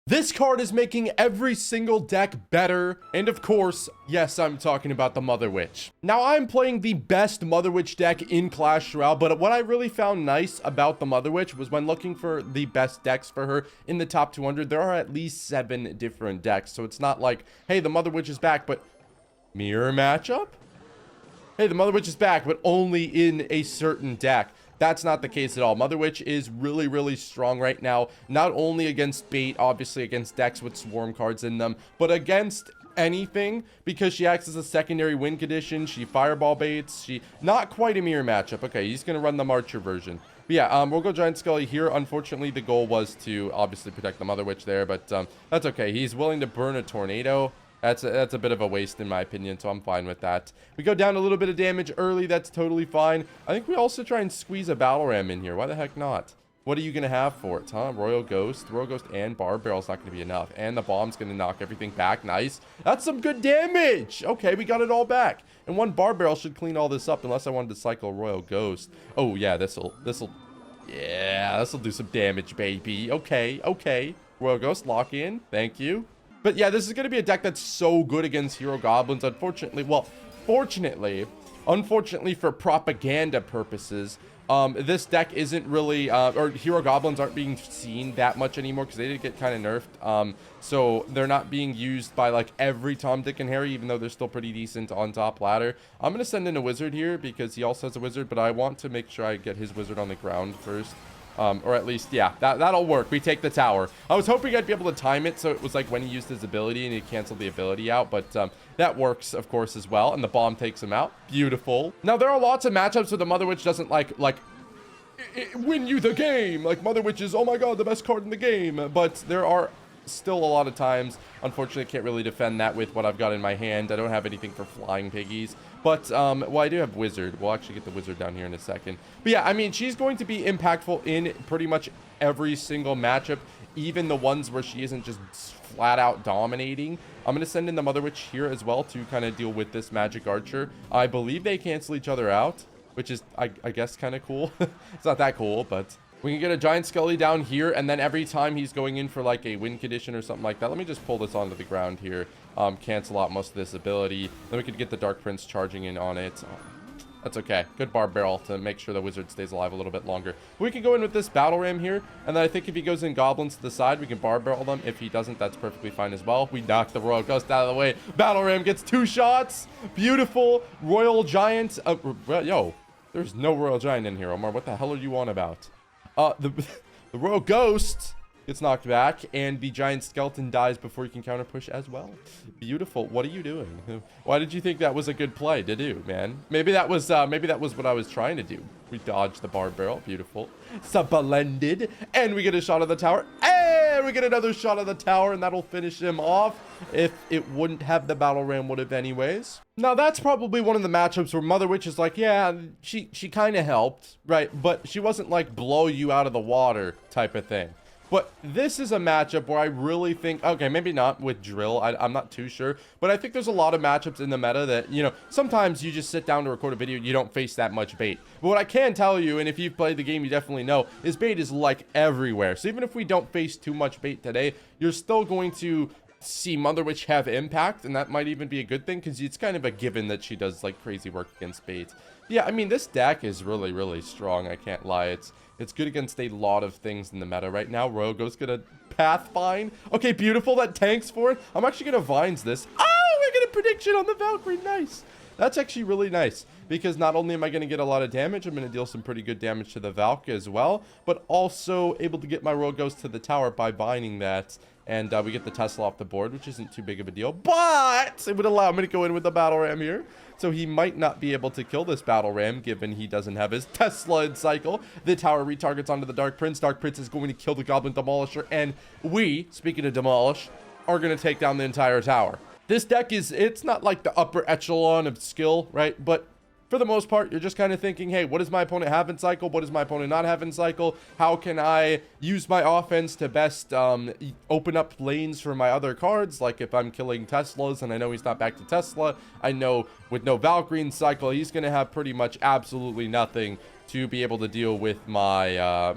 This card is making every single deck better. And of course, yes, I'm talking about the Mother Witch. Now, I'm playing the best Mother Witch deck in Clash Royale, but what I really found nice about the Mother Witch was when looking for the best decks for her in the top 200, there are at least 7 different decks. So it's not like, hey, the Mother Witch is back, but mirror matchup? Hey, the Mother Witch is back, but only in a certain deck. That's not the case at all. Mother Witch is really, really strong right now. Not only against bait, obviously against decks with swarm cards in them, but against anything because she acts as a secondary win condition. She fireball baits. She not quite a mirror matchup. Okay, he's going to run the Marcher version. But yeah, we'll go Giant Skelly here. Unfortunately, the goal was to obviously protect the Mother Witch there, but that's okay. He's willing to burn a tornado. That's a bit of a waste in my opinion, so I'm fine with that. We go down a little bit of damage early. That's totally fine. I think we also try and squeeze a Battle Ram in here. Why the heck not? What are you going to have for it, huh? Royal Ghost and Barb Barrel's not going to be enough. And the bomb's going to knock everything back. Nice. That's some good damage. Okay, we got it all back. And one Barb Barrel should clean all this up unless I wanted to cycle Royal Ghost. Oh, yeah, this'll do some damage, baby. Okay. Royal Ghost, lock in. Thank you. But yeah, this is going to be a deck that's so good against Hero Goblins. Unfortunately for propaganda purposes, this deck isn't really, or Hero Goblins aren't being seen that much anymore because they did get kind of nerfed. So they're not being used by like every Tom, Dick, and Harry, even though they're still pretty decent on top ladder. I'm going to send in a Wizard here because he also has a Wizard, but I want to make sure I get his Wizard on the ground first. Or at least, yeah, that'll work. We take the tower. I was hoping I'd be able to time it so it was like when he used his ability and he canceled the ability out, but that works, of course, as well. And the bomb takes him out. Beautiful. Now, there are lots of matchups where the Mother Witch doesn't win you the game. Like, Mother Witch is, oh my god, the best card in the game. But there are still a lot of times, unfortunately, I can't really defend that with what I've got in my hand. I don't have anything for flying piggies, but well, I do have Wizard. We'll actually get the Wizard down here in a second. But yeah, I mean, she's going to be impactful in pretty much every single matchup, even the ones where she isn't just flat out dominating. I'm going to send in the Mother Witch here as well to kind of deal with this Magic Archer. I believe they cancel each other out, which is, I guess, kind of cool. It's not that cool, but we can get a Giant Skelly down here, and then every time he's going in for like a win condition or something like that, let me just pull this onto the ground here, cancel out most of this ability. Then we could get the Dark Prince charging in on it. That's okay. Good Barb Barrel to make sure the Wizard stays alive a little bit longer. We can go in with this Battle Ram here, and then I think if he goes in Goblins to the side, we can Barb Barrel them. If he doesn't, that's perfectly fine as well. We knock the Royal Ghost out of the way. Battle Ram gets 2 shots. Beautiful. Royal Giant. Yo, there's no Royal Giant in here, Omar. What the hell are you on about? The Royal Ghost gets knocked back, and the Giant Skeleton dies before you can counter push as well. Beautiful. What are you doing? Why did you think that was a good play to do, man? Maybe that was what I was trying to do. We dodged the Barb Barrel. Beautiful. Sublended, and we get a shot of the tower. And we get another shot of the tower, and that'll finish him off. If it wouldn't have the Battle Ram, would have anyways. Now, that's probably one of the matchups where Mother Witch is like, yeah, she kind of helped, right? But she wasn't like blow you out of the water type of thing. But this is a matchup where I really think, okay, maybe not with Drill. I'm not too sure. But I think there's a lot of matchups in the meta that, you know, sometimes you just sit down to record a video and you don't face that much bait. But what I can tell you, and if you've played the game, you definitely know, is bait is like everywhere. So even if we don't face too much bait today, you're still going to see Mother Witch have impact, and that might even be a good thing because it's kind of a given that she does like crazy work against bait. Yeah, I mean, this deck is really, really strong. I can't lie. It's good against a lot of things in the meta right now. Royal Ghost gonna Pathfind. Okay, beautiful. That tanks for it. I'm actually gonna Vines this. Oh, we get a prediction on the Valkyrie. Nice. That's actually really nice because not only am I going to get a lot of damage, I'm going to deal some pretty good damage to the Valk as well, but also able to get my Royal Ghost to the tower by binding that. And we get the Tesla off the board, which isn't too big of a deal, but it would allow me to go in with the Battle Ram here. So he might not be able to kill this Battle Ram, given he doesn't have his Tesla in cycle. The tower retargets onto the Dark Prince. Dark Prince is going to kill the Goblin Demolisher, and we, speaking of Demolish, are going to take down the entire tower. This deck it's not like the upper echelon of skill, right? But for the most part, you're just kind of thinking, hey, what does my opponent have in cycle? What does my opponent not have in cycle? How can I use my offense to best open up lanes for my other cards? Like if I'm killing Teslas and I know he's not back to Tesla, I know with no Valkyrie in cycle, he's going to have pretty much absolutely nothing to be able to deal with my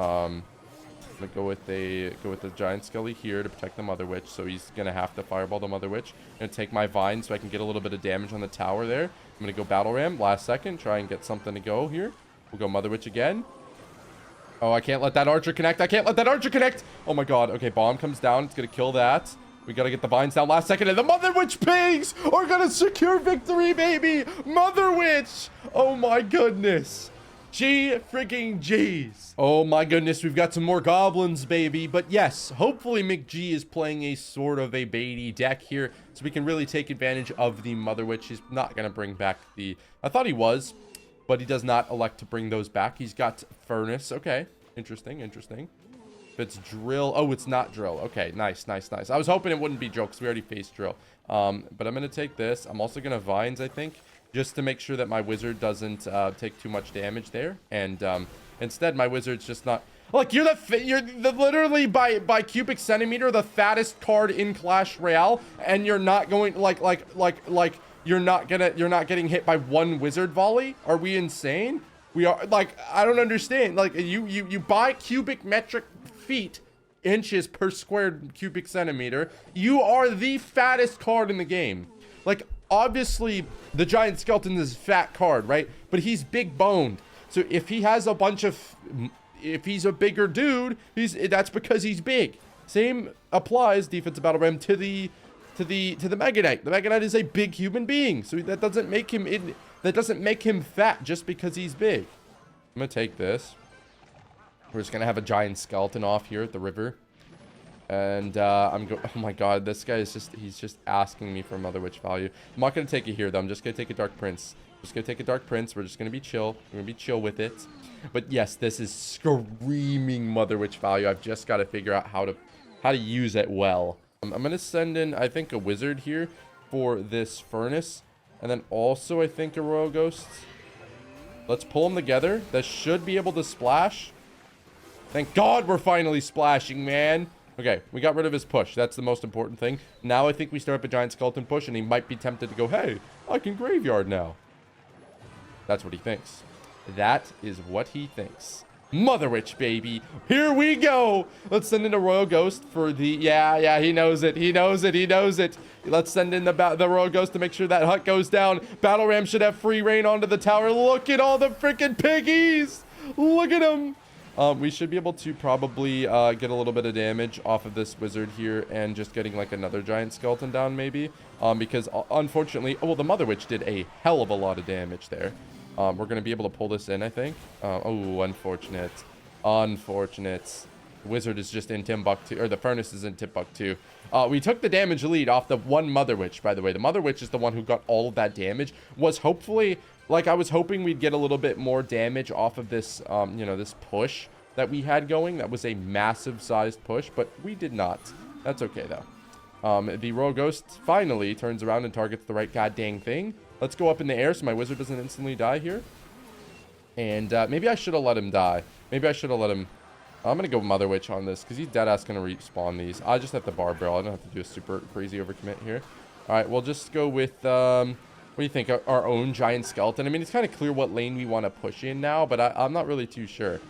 I'm gonna go with the giant skelly here to protect the mother witch. So he's gonna have to fireball the mother witch. I'm gonna take my vine so I can get a little bit of damage on the tower there. I'm gonna go battle ram last second, try and get something to go here. We'll go mother witch again. Oh, I can't let that archer connect. I can't let that archer connect. Oh my god. Okay, bomb comes down. It's gonna kill that. We gotta get the vines down last second, and the mother witch pigs are gonna secure victory, baby. Mother witch. Oh my goodness. G freaking G's. Oh my goodness, we've got some more goblins, baby. But yes, hopefully McG is playing a sort of a baity deck here, so we can really take advantage of the mother witch. He's not gonna bring back the... I thought he was, but he does not elect to bring those back. He's got furnace. Okay, interesting. If it's drill... Oh, it's not drill. Okay, nice. I was hoping it wouldn't be drill because we already faced drill. But I'm gonna take this. I'm also gonna vines, I think, just to make sure that my wizard doesn't take too much damage there. And instead, my wizard's just not... Look, you're literally by cubic centimeter the fattest card in Clash Royale, and you're not going you're not getting hit by one wizard volley. Are we insane? We are, like, I don't understand. Like, you buy cubic metric feet, inches per square cubic centimeter. You are the fattest card in the game. Like, obviously the giant skeleton is a fat card, right? But he's big boned. So if he has a bunch of, if he's a bigger dude, that's because he's big. Same applies, defensive battle ram, to the Mega Knight. The Mega Knight is a big human being, so that doesn't make him fat just because he's big. I'm gonna take this. We're just gonna have a giant skeleton off here at the river. And oh my god, this guy is he's just asking me for mother witch value. I'm not gonna take it here though. I'm just gonna take a dark prince. We're just gonna be chill. We're gonna be chill with it. But yes, this is screaming mother witch value. I've just got to figure out how to use it well. I'm gonna send in, I think, a wizard here for this furnace, and then also I think a royal ghost. Let's pull them together. That should be able to splash. Thank god we're finally splashing, man. Okay, we got rid of his push. That's the most important thing. Now I think we start up a giant skeleton push, and he might be tempted to go, hey, I can graveyard now. That's what he thinks. That is what he thinks. Mother witch, baby. Here we go. Let's send in a royal ghost for the... Yeah, he knows it. Let's send in the royal ghost to make sure that hut goes down. Battle ram should have free reign onto the tower. Look at all the freaking piggies. Look at them. We should be able to probably get a little bit of damage off of this wizard here and just getting like another giant skeleton down maybe. Because unfortunately... Oh, well, the mother witch did a hell of a lot of damage there. We're going to be able to pull this in, I think. Oh, unfortunate. Wizard is just in Timbuktu, or the furnace is in Timbuktu. We took the damage lead off the one mother witch, by the way. The mother witch is the one who got all of that damage. Was hopefully, like, I was hoping we'd get a little bit more damage off of this, you know, this push that we had going. That was a massive sized push, but we did not. That's okay, though. The royal ghost finally turns around and targets the right goddamn thing. Let's go up in the air so my wizard doesn't instantly die here. And maybe I should have let him die. Maybe I should have let him... I'm going to go Mother Witch on this because he's deadass going to respawn these. I just have the bar barrel. I don't have to do a super crazy overcommit here. All right, we'll just go with... what do you think? Our own giant skeleton. I mean, it's kind of clear what lane we want to push in now, but I'm not really too sure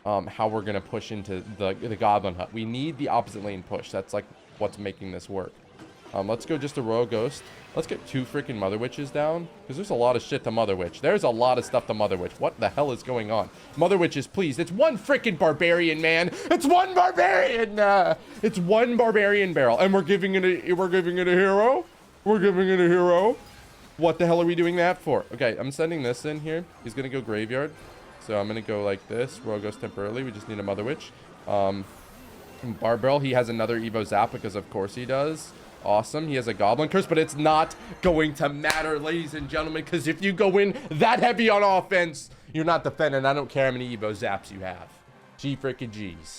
how we're going to push into the goblin hut. We need the opposite lane push. That's like what's making this work. Let's go just a royal ghost. Let's get 2 freaking mother witches down because there's a lot of shit to mother witch. There's a lot of stuff to mother witch. What the hell is going on? Mother witches, please. It's one freaking barbarian, man. It's one barbarian. It's one barbarian barrel, and we're giving it a hero. We're giving it a hero. What the hell are we doing that for? Okay, I'm sending this in here. He's gonna go graveyard, so I'm gonna go like this. Royal ghost temporarily. We just need a mother witch. Bar barrel. He has another Evo Zap because of course he does. Awesome. He has a goblin curse, but it's not going to matter, ladies and gentlemen, because if you go in that heavy on offense, you're not defending. I don't care how many Evo Zaps you have. G freaking G's.